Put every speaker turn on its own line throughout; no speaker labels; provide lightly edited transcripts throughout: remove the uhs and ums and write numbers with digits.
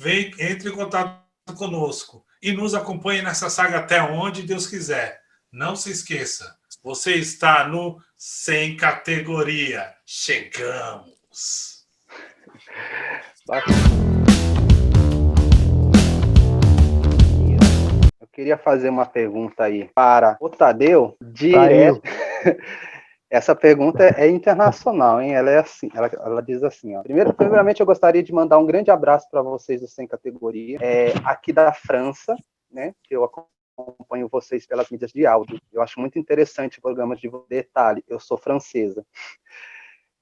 vem, entre em contato conosco e nos acompanhe nessa saga até onde Deus quiser. Não se esqueça, você está no Sem Categoria. Chegamos!
Eu queria fazer uma pergunta aí para o Tadeu, direto. Essa pergunta é internacional, hein? Ela é assim, ela diz assim, ó. Primeiramente, eu gostaria de mandar um grande abraço para vocês do Sem Categoria, aqui da França, né? Que eu acompanho vocês pelas mídias de áudio. Eu acho muito interessante o programa de detalhe. Eu sou francesa.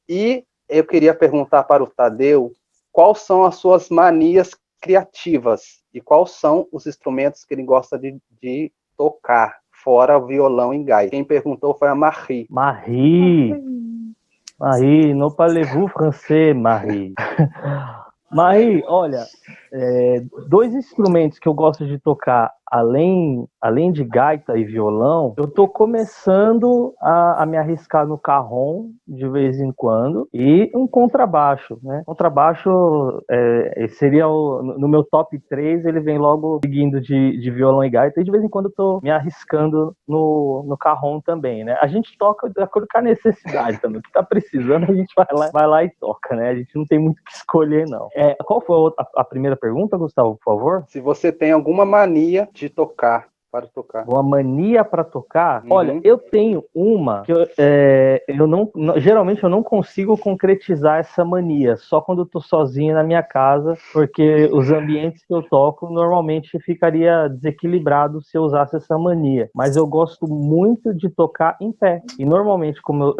E eu queria perguntar para o Tadeu quais são as suas manias criativas e quais são os instrumentos que ele gosta de tocar, fora o violão e gaita. Quem perguntou foi a Marie.
Marie, não parlez-vous français, Marie. Marie, olha, dois instrumentos que eu gosto de tocar, além de gaita e violão, eu tô começando a me arriscar no cajón de vez em quando e um contrabaixo, né? Contrabaixo seria no meu top 3, ele vem logo seguindo de violão e gaita, e de vez em quando eu tô me arriscando no cajón também, né? A gente toca de acordo com a necessidade também, o que tá precisando a gente vai lá e toca, né? A gente não tem muito o que escolher, não. Qual foi a primeira pergunta, Gustavo, por favor?
Se você tem alguma mania de tocar, para tocar.
Uma mania para tocar? Olha, eu tenho uma que geralmente eu não consigo concretizar essa mania, só quando eu tô sozinho na minha casa, porque os ambientes que eu toco normalmente ficaria desequilibrado se eu usasse essa mania. Mas eu gosto muito de tocar em pé. E normalmente, como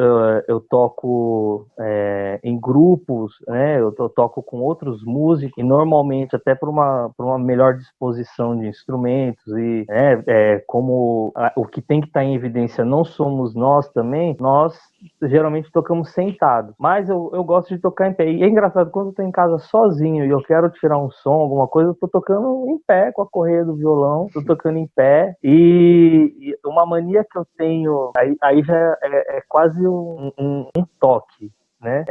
eu toco em grupos, né, eu toco com outros músicos, e normalmente até por uma melhor disposição de instrumentos e como o que tem que estar em evidência não somos nós também, nós geralmente tocamos sentados. Mas eu gosto de tocar em pé. E é engraçado, quando eu tô em casa sozinho e eu quero tirar um som, alguma coisa, eu tô tocando em pé com a correia do violão, tô tocando em pé. E uma mania que eu tenho, aí já é quase um toque, né?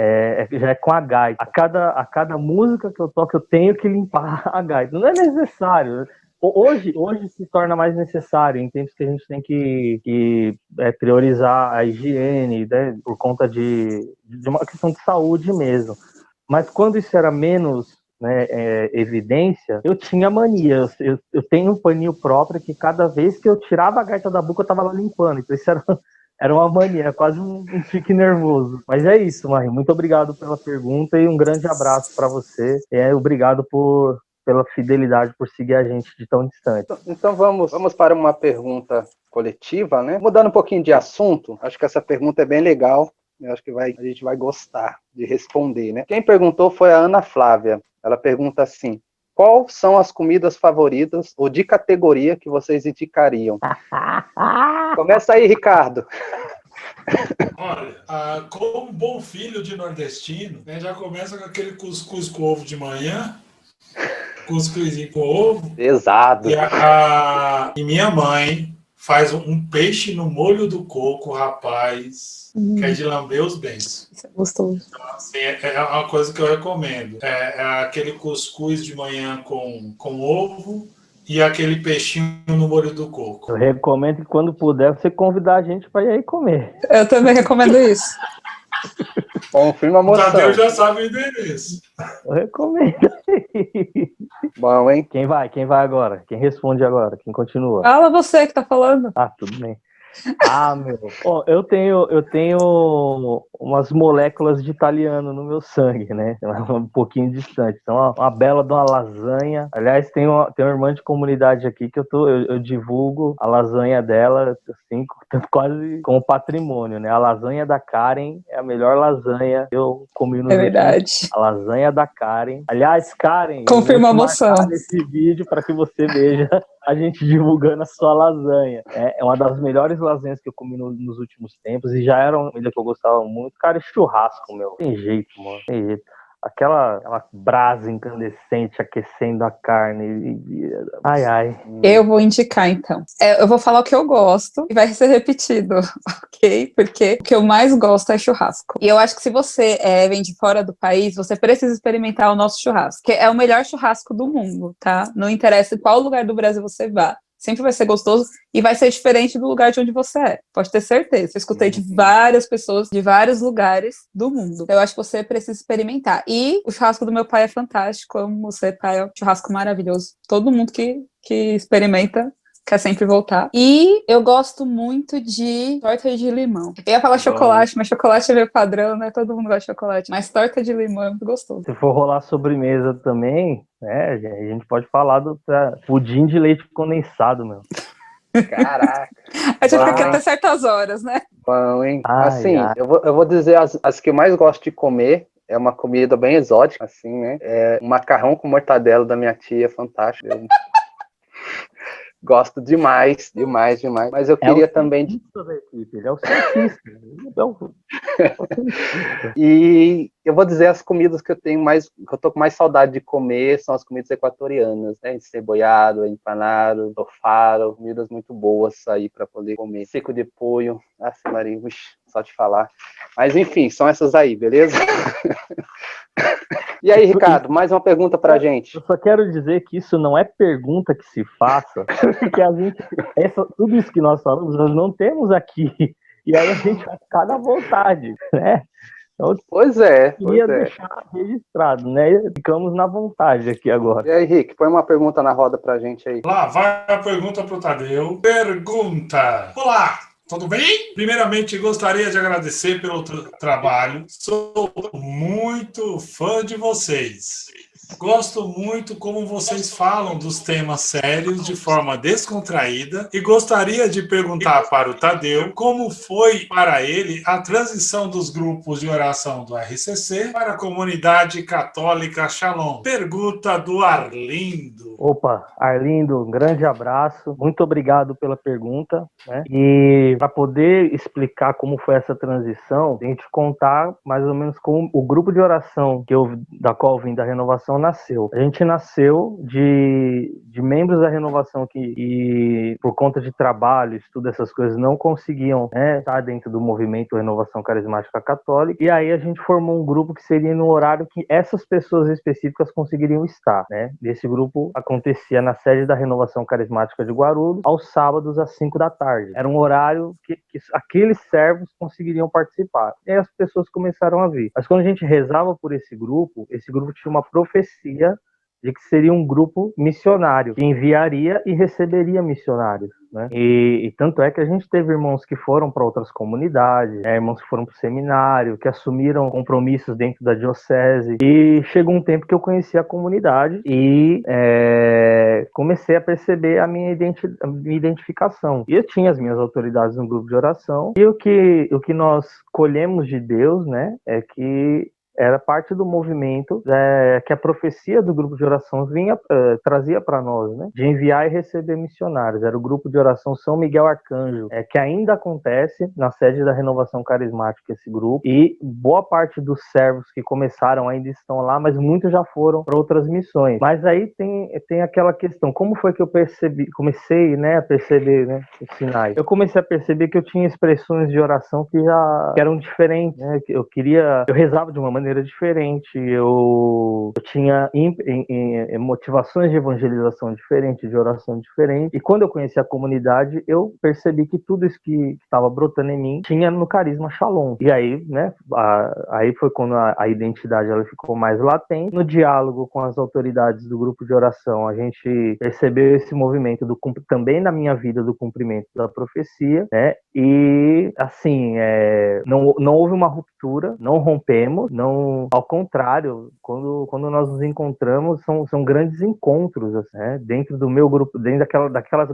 Já é com a gaita. A cada música que eu toco, eu tenho que limpar a gaita. Não é necessário. Hoje se torna mais necessário, em tempos que a gente tem que priorizar a higiene, né, por conta de uma questão de saúde mesmo. Mas quando isso era menos, né, evidência, eu tinha mania. Eu tenho um paninho próprio que cada vez que eu tirava a gaita da boca, eu estava lá limpando. Então isso era uma mania, quase um tique nervoso. Mas é isso, Marie. Muito obrigado pela pergunta e um grande abraço para você. Obrigado pela fidelidade, por seguir a gente de tão distante.
Então vamos para uma pergunta coletiva, né? Mudando um pouquinho de assunto, acho que essa pergunta é bem legal. Eu acho que a gente vai gostar de responder, né? Quem perguntou foi a Ana Flávia. Ela pergunta assim: quais são as comidas favoritas ou de categoria que vocês indicariam? Começa aí, Ricardo.
Olha, como bom filho de nordestino, né, já começa com aquele cuscuz com ovo de manhã, cuscuzinho com ovo.
Pesado.
E minha mãe faz um peixe no molho do coco, rapaz, que é de lamber os bens.
Isso é gostoso.
Então, assim, é uma coisa que eu recomendo. É aquele cuscuz de manhã com ovo e aquele peixinho no molho do coco.
Eu recomendo que quando puder você convidar a gente para ir aí comer.
Eu também recomendo isso.
Confirma a moção.
O Tadeu já sabe o endereço.
Eu recomendo.
Bom, hein?
Quem vai agora? Quem responde agora? Quem continua?
Fala você que tá falando.
Ah, tudo bem. Meu. Eu tenho umas moléculas de italiano no meu sangue, né? Um pouquinho distante. Então, uma bela de uma lasanha. Aliás, tem uma irmã de comunidade aqui que eu divulgo a lasanha dela, assim, quase como patrimônio, né? A lasanha da Karen é a melhor lasanha que eu comi no
verdade.
A lasanha da Karen. Aliás, Karen,
confirma a moção
nesse vídeo para que você veja a gente divulgando a sua lasanha. É uma das melhores lasanhas que eu comi nos últimos tempos, e já era uma comida que eu gostava muito. Cara, churrasco, meu. Tem jeito, mano. Tem jeito. aquela brasa incandescente aquecendo a carne. Ai, ai.
Eu vou indicar, então. Eu vou falar o que eu gosto e vai ser repetido, ok? Porque o que eu mais gosto é churrasco. E eu acho que se você vem de fora do país, você precisa experimentar o nosso churrasco, que é o melhor churrasco do mundo, tá? Não interessa em qual lugar do Brasil você vá. Sempre vai ser gostoso e vai ser diferente do lugar de onde você é. Pode ter certeza. Eu escutei de várias pessoas de vários lugares do mundo. Eu acho que você precisa experimentar. E o churrasco do meu pai é fantástico. Amo você, pai. É um churrasco maravilhoso. Todo mundo que experimenta quer sempre voltar. E eu gosto muito de torta de limão. Eu ia falar chocolate, mas chocolate é meu padrão, né? Todo mundo gosta de chocolate. Mas torta de limão é muito gostoso.
Se for rolar sobremesa também, a gente pode falar do pudim de leite condensado, meu.
Caraca.
A gente fica aqui até certas horas, né?
Bom, hein?
Ai,
Assim,
ai.
eu vou dizer as que eu mais gosto de comer. É uma comida bem exótica, assim, né? É um macarrão com mortadela da minha tia, fantástico. Eu gosto demais, demais, demais. Mas eu queria também...
Ele é o cientista.
E eu vou dizer as comidas que eu tô com mais saudade de comer são as comidas equatorianas, né? Enceboiado, empanado, tofado, comidas muito boas aí para poder comer. Seco de pollo, Maria, só te falar. Mas enfim, são essas aí, beleza? E aí, Ricardo, mais uma pergunta pra gente.
Eu só quero dizer que isso não é pergunta que se faça, porque tudo isso que nós falamos, nós não temos aqui. E aí a gente vai ficar na vontade, né? Então,
Pois é.
Queria deixar registrado, né? Ficamos na vontade aqui agora.
E aí, Rick, põe uma pergunta na roda pra gente aí.
Lá vai a pergunta pro Tadeu. Pergunta. Olá, tudo bem? Primeiramente, gostaria de agradecer pelo trabalho. Sou muito fã de vocês. Gosto muito como vocês falam dos temas sérios de forma descontraída e gostaria de perguntar para o Tadeu como foi para ele a transição dos grupos de oração do RCC para a comunidade católica Shalom. Pergunta do Arlindo.
Opa, Arlindo, um grande abraço. Muito obrigado pela pergunta, né? E para poder explicar como foi essa transição, a gente contar mais ou menos como o grupo de oração da qual eu vim da Renovação nasceu. A gente nasceu de membros da Renovação que por conta de trabalho, estudo, essas coisas, não conseguiam, né, estar dentro do movimento Renovação Carismática Católica, e aí a gente formou um grupo que seria no horário que essas pessoas específicas conseguiriam estar, né? Esse grupo acontecia na sede da Renovação Carismática de Guarulhos, aos sábados às 5 da tarde. Era um horário que aqueles servos conseguiriam participar. E aí as pessoas começaram a vir. Mas quando a gente rezava por esse grupo tinha uma profecia de que seria um grupo missionário, que enviaria e receberia missionários, né? E tanto é que a gente teve irmãos que foram para outras comunidades, irmãos que foram para o seminário, que assumiram compromissos dentro da diocese, e chegou um tempo que eu conheci a comunidade e comecei a perceber a minha identificação. E eu tinha as minhas autoridades no grupo de oração, e o que nós colhemos de Deus, né, é que era parte do movimento que a profecia do grupo de oração trazia para nós, né? De enviar e receber missionários. Era o grupo de oração São Miguel Arcanjo, que ainda acontece na sede da Renovação Carismática, esse grupo. E boa parte dos servos que começaram ainda estão lá, mas muitos já foram para outras missões. Mas aí tem aquela questão, como foi que eu comecei, né, a perceber, né, os sinais? Eu comecei a perceber que eu tinha expressões de oração que eram diferentes, né? Eu rezava de uma maneira diferente, eu tinha motivações de evangelização diferente, de oração diferente, e quando eu conheci a comunidade, eu percebi que tudo isso que estava brotando em mim tinha no carisma Shalom. E aí, né, aí foi quando a identidade ela ficou mais latente. No diálogo com as autoridades do grupo de oração, a gente percebeu esse movimento também na minha vida do cumprimento da profecia, né, e assim, não houve uma ruptura, não rompemos, ao contrário, quando nós nos encontramos, são grandes encontros, assim, né? Dentro do meu grupo, dentro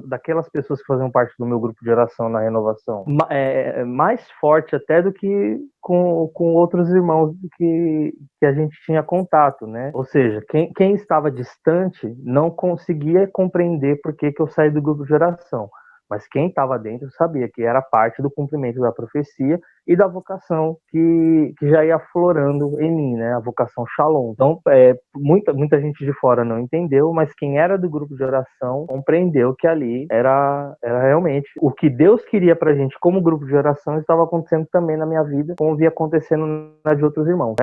daquelas pessoas que faziam parte do meu grupo de oração na Renovação. Mais forte até do que com outros irmãos que a gente tinha contato, né? Ou seja, quem estava distante não conseguia compreender por que eu saí do grupo de oração. Mas quem estava dentro sabia que era parte do cumprimento da profecia e da vocação que já ia aflorando em mim, né? A vocação Shalom. Então, muita gente de fora não entendeu, mas quem era do grupo de oração compreendeu que ali era realmente o que Deus queria pra gente como grupo de oração estava acontecendo também na minha vida, como via acontecendo na de outros irmãos.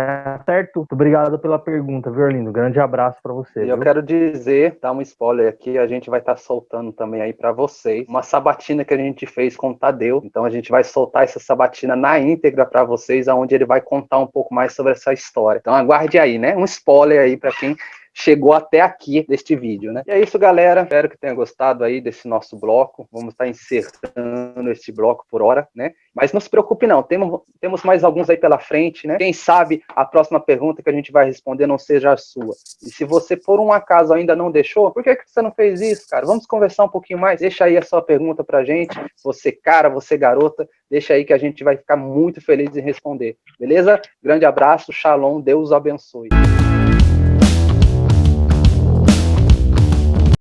Certo? Muito obrigado pela pergunta, viu, Arlindo? Grande abraço pra você.
E eu quero dizer, dar um spoiler aqui, a gente vai estar soltando também aí pra vocês uma sabatina que a gente fez com o Tadeu. Então a gente vai soltar essa sabatina na íntegra pra vocês, onde ele vai contar um pouco mais sobre essa história. Então aguarde aí, né? Um spoiler aí pra quem chegou até aqui deste vídeo, né? E é isso, galera. Espero que tenha gostado aí desse nosso bloco. Vamos estar encerrando este bloco por hora, né? Mas não se preocupe não, temos mais alguns aí pela frente, né? Quem sabe a próxima pergunta que a gente vai responder não seja a sua. E se você, por um acaso, ainda não deixou, por que você não fez isso, cara? Vamos conversar um pouquinho mais? Deixa aí a sua pergunta pra gente. Você, cara, você, garota, deixa aí que a gente vai ficar muito feliz em responder. Beleza? Grande abraço, Shalom, Deus abençoe.